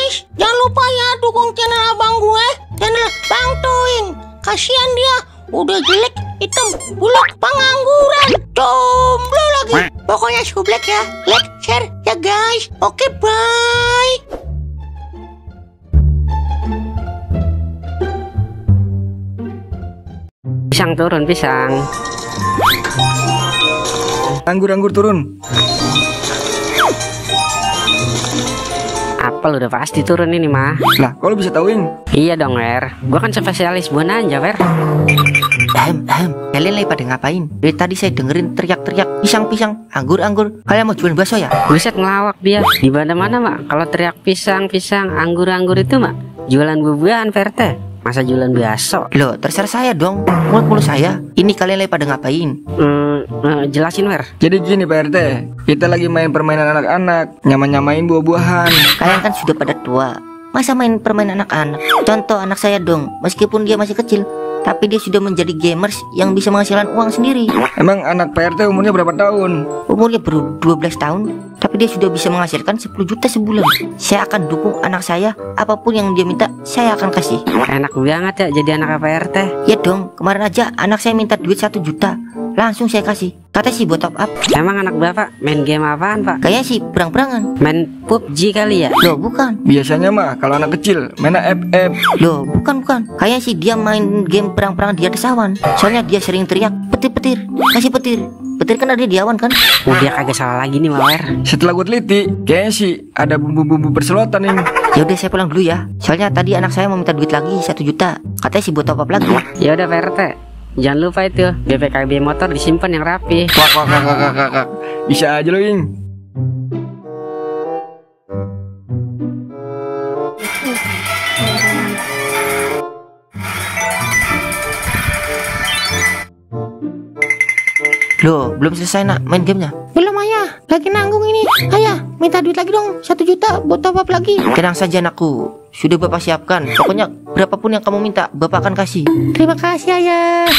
guys, jangan lupa ya dukung channel abang gue, channel Bang Toing. Kasihan dia, udah jelek, hitam, buluk, pengangguran, jomblo lagi. Pokoknya sublek ya, like, share ya guys. Oke, bye. Pisang turun, pisang. Anggur turun. Apel udah pasti turun ini mah. Lah, kok lu bisa tahu, Ing? Iya dong, Wer. Gua kan spesialis buah nanja, Wer. Kalian lagi pada ngapain? Dari tadi saya dengerin teriak-teriak pisang, anggur. Kalian mau jual bakso ya? Buset, ngelawak dia. Di mana-mana, Mak. Kalau teriak pisang, anggur itu, Mak, jualan buah-buahan, Vert. Masa jualan bakso? Loh, terserah saya dong. Mulut saya. Ini kalian lagi pada ngapain? Jelasin, Wer. Jadi gini Pak RT, kita lagi main permainan anak-anak, nyamain buah-buahan. Kalian kan sudah pada tua. Masa main permainan anak-anak? Contoh anak saya dong. Meskipun dia masih kecil, tapi dia sudah menjadi gamers yang bisa menghasilkan uang sendiri. Emang anak Pak RT umurnya berapa tahun? Umurnya baru 12 tahun, tapi dia sudah bisa menghasilkan 10 juta sebulan. Saya akan dukung anak saya. Apapun yang dia minta, saya akan kasih. Enak banget ya jadi anak Pak RT. Ya dong, kemarin aja anak saya minta duit 1 juta. Langsung saya kasih. Katanya sih buat top up. Emang anak Bapak main game apaan, Pak? Kayaknya sih perang-perangan. Main PUBG kali ya? Loh, bukan. Biasanya mah kalau anak kecil mainnya FF. Loh, bukan. Kayaknya sih dia main game perang-perangan di atas awan. Soalnya dia sering teriak, petir. Kasih petir. Petir kan ada di awan kan? Dia kagak salah lagi nih, Wer. Setelah gue teliti, kayaknya sih ada bumbu-bumbu perselotan, Ing. Ya udah, saya pulang dulu ya. Soalnya tadi anak saya mau minta duit lagi 1 juta. Katanya sih buat top up lagi. Ya udah, Pak RT. Jangan lupa itu BPKB motor disimpan yang rapi. Kak. Bisa aja lo, Ing. Loh, belum selesai nak main gamenya? Belum ayah, lagi nanggung ini. Ayah, minta duit lagi dong, 1 juta buat top up lagi. Tenang saja anakku, sudah bapak siapkan. Pokoknya berapapun yang kamu minta, bapak akan kasih. Terima kasih ayah.